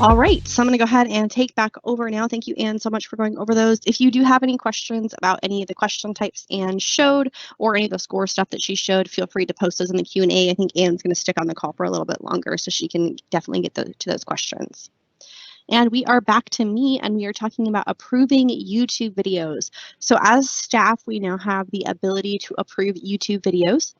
All right, so I'm going to go ahead and take back over now. Thank you, Anne, so much for going over those. If you do have any questions about any of the question types Anne showed or any of the score stuff that she showed, feel free to post those in the Q&A. I think Anne's going to stick on the call for a little bit longer so she can definitely get to those questions. And we are back to me, and we are talking about approving YouTube videos. So as staff, we now have the ability to approve YouTube videos.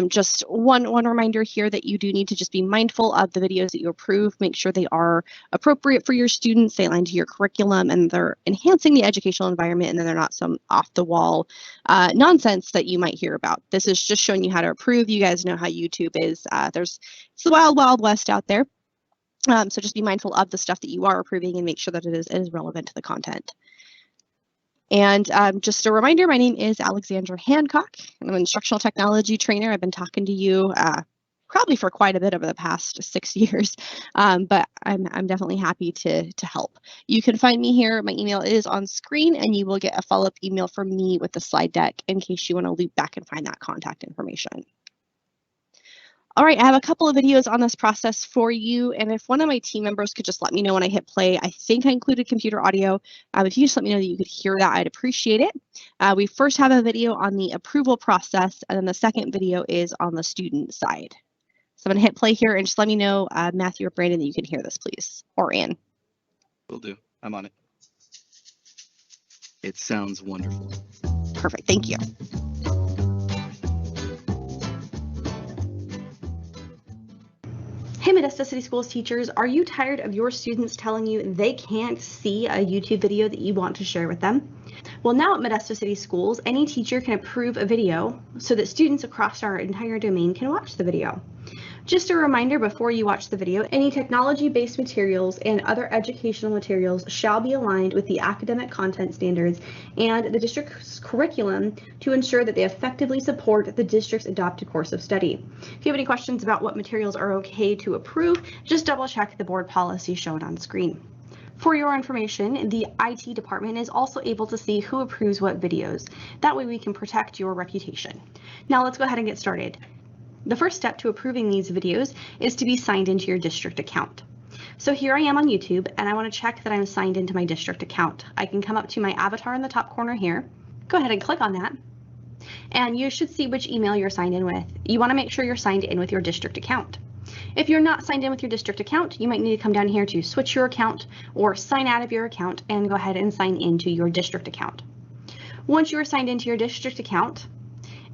Just one reminder here that you do need to just be mindful of the videos that you approve. Make sure they are appropriate for your students, they align to your curriculum, and they're enhancing the educational environment, and then they're not some off-the-wall nonsense that you might hear about. This is just showing you how to approve. You guys know how YouTube is. It's the wild, wild west out there. So just be mindful of the stuff that you are approving and make sure that it is relevant to the content. And just a reminder, my name is Alexandra Hancock. I'm an instructional technology trainer. I've been talking to you probably for quite a bit over the past 6 years, but I'm definitely happy to help. You can find me here. My email is on screen, and you will get a follow-up email from me with the slide deck in case you want to loop back and find that contact information. All right, I have a couple of videos on this process for you, and if one of my team members could just let me know when I hit play. I think I included computer audio. If you just let me know that you could hear that, I'd appreciate it. We first have a video on the approval process, and then the second video is on the student side. So I'm going to hit play here, and just let me know, Matthew or Brandon, that you can hear this, please, or Ann. Will do. I'm on it. It sounds wonderful. Perfect. Thank you. Hey Modesto City Schools teachers, are you tired of your students telling you they can't see a YouTube video that you want to share with them? Well, now at Modesto City Schools, any teacher can approve a video so that students across our entire domain can watch the video. Just a reminder before you watch the video, any technology-based materials and other educational materials shall be aligned with the academic content standards and the district's curriculum to ensure that they effectively support the district's adopted course of study. If you have any questions about what materials are okay to approve, just double check the board policy shown on screen. For your information, the IT department is also able to see who approves what videos. That way we can protect your reputation. Now let's go ahead and get started. The first step to approving these videos is to be signed into your district account. So here I am on YouTube, and I want to check that I'm signed into my district account. I can come up to my avatar in the top corner here, go ahead and click on that, and you should see which email you're signed in with. You want to make sure you're signed in with your district account. If you're not signed in with your district account, you might need to come down here to switch your account or sign out of your account and go ahead and sign into your district account. Once you are signed into your district account,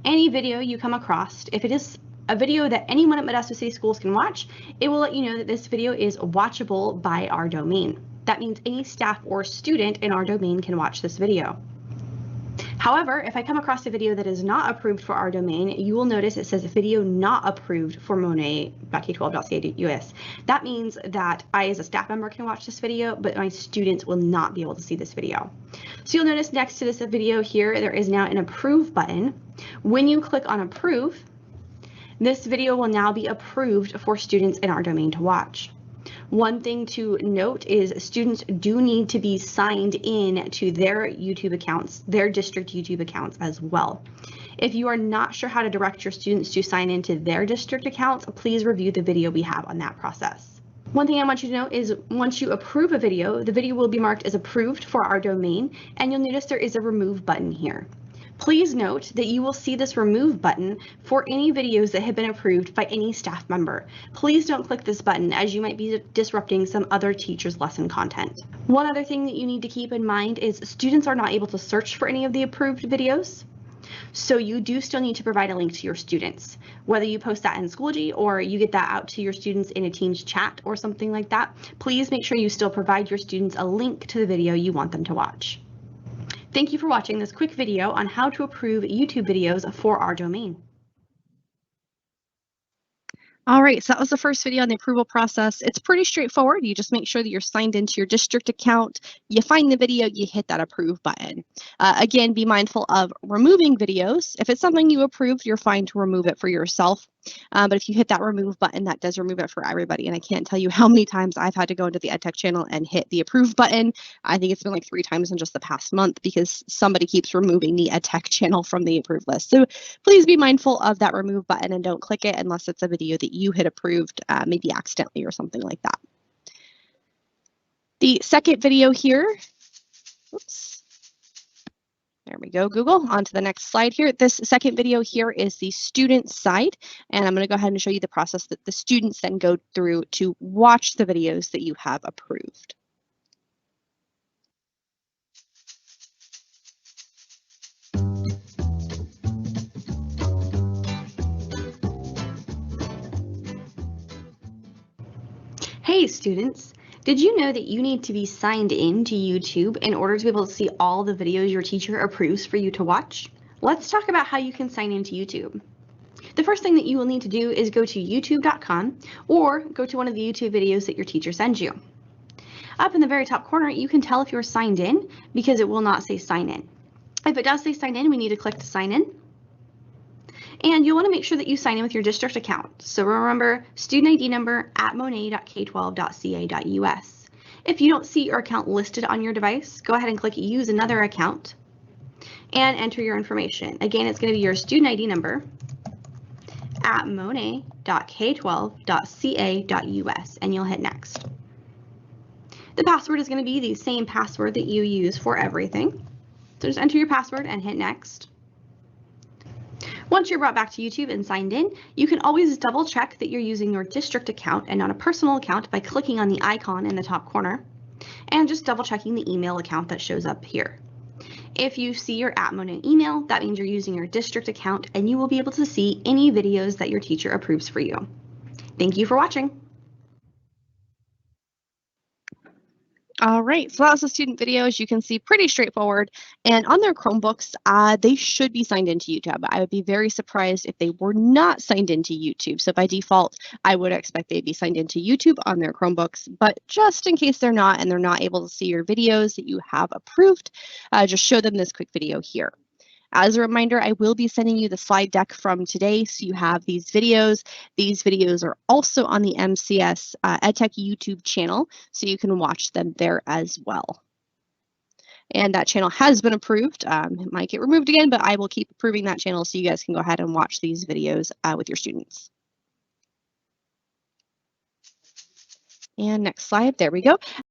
any video you come across, if it is a video that anyone at Modesto City Schools can watch, it will let you know that this video is watchable by our domain. That means any staff or student in our domain can watch this video. However, if I come across a video that is not approved for our domain, you will notice it says video not approved for monet.k12.ca.us. That means that I as a staff member can watch this video, but my students will not be able to see this video. So you'll notice next to this video here, there is now an approve button. When you click on approve, this video will now be approved for students in our domain to watch. One thing to note is students do need to be signed in to their YouTube accounts, their district YouTube accounts as well. If you are not sure how to direct your students to sign into their district accounts, please review the video we have on that process. One thing I want you to know is once you approve a video, the video will be marked as approved for our domain, and you'll notice there is a remove button here. Please note that you will see this remove button for any videos that have been approved by any staff member. Please don't click this button as you might be disrupting some other teacher's lesson content. One other thing that you need to keep in mind is students are not able to search for any of the approved videos. So you do still need to provide a link to your students. Whether you post that in Schoology or you get that out to your students in a Teams chat or something like that, please make sure you still provide your students a link to the video you want them to watch. Thank you for watching this quick video on how to approve YouTube videos for our domain. All right, so that was the first video on the approval process. It's pretty straightforward. You just make sure that you're signed into your district account. You find the video, you hit that approve button. Again, be mindful of removing videos. If it's something you approved, you're fine to remove it for yourself. But if you hit that remove button, that does remove it for everybody. And I can't tell you how many times I've had to go into the EdTech channel and hit the approve button. I think it's been like 3 times in just the past month because somebody keeps removing the EdTech channel from the approved list. So please be mindful of that remove button and don't click it unless it's a video that you hit approved, maybe accidentally or something like that. The second video here, oops, there we go, Google. On to the next slide here. This second video here is the student side, and I'm going to go ahead and show you the process that the students then go through to watch the videos that you have approved. Hey students, did you know that you need to be signed in to YouTube in order to be able to see all the videos your teacher approves for you to watch? Let's talk about how you can sign into YouTube. The first thing that you will need to do is go to youtube.com or go to one of the YouTube videos that your teacher sends you. Up in the very top corner, you can tell if you're signed in because it will not say sign in. If it does say sign in, we need to click to sign in. And you'll want to make sure that you sign in with your district account. So remember, student ID number @monet.k12.ca.us. If you don't see your account listed on your device, go ahead and click use another account and enter your information. Again, it's going to be your student ID number @monet.k12.ca.us, and you'll hit next. The password is going to be the same password that you use for everything. So just enter your password and hit next. Once you're brought back to YouTube and signed in, you can always double check that you're using your district account and not a personal account by clicking on the icon in the top corner and just double checking the email account that shows up here. If you see your @Monet email, that means you're using your district account and you will be able to see any videos that your teacher approves for you. Thank you for watching. All right, so that was the student videos. You can see pretty straightforward. And on their Chromebooks, they should be signed into YouTube. I would be very surprised if they were not signed into YouTube. So by default, I would expect they'd be signed into YouTube on their Chromebooks. But just in case they're not and they're not able to see your videos that you have approved, just show them this quick video here. As a reminder, I will be sending you the slide deck from today, so you have these videos. These videos are also on the MCS EdTech YouTube channel, so you can watch them there as well. And that channel has been approved. It might get removed again, but I will keep approving that channel so you guys can go ahead and watch these videos with your students. And next slide, there we go.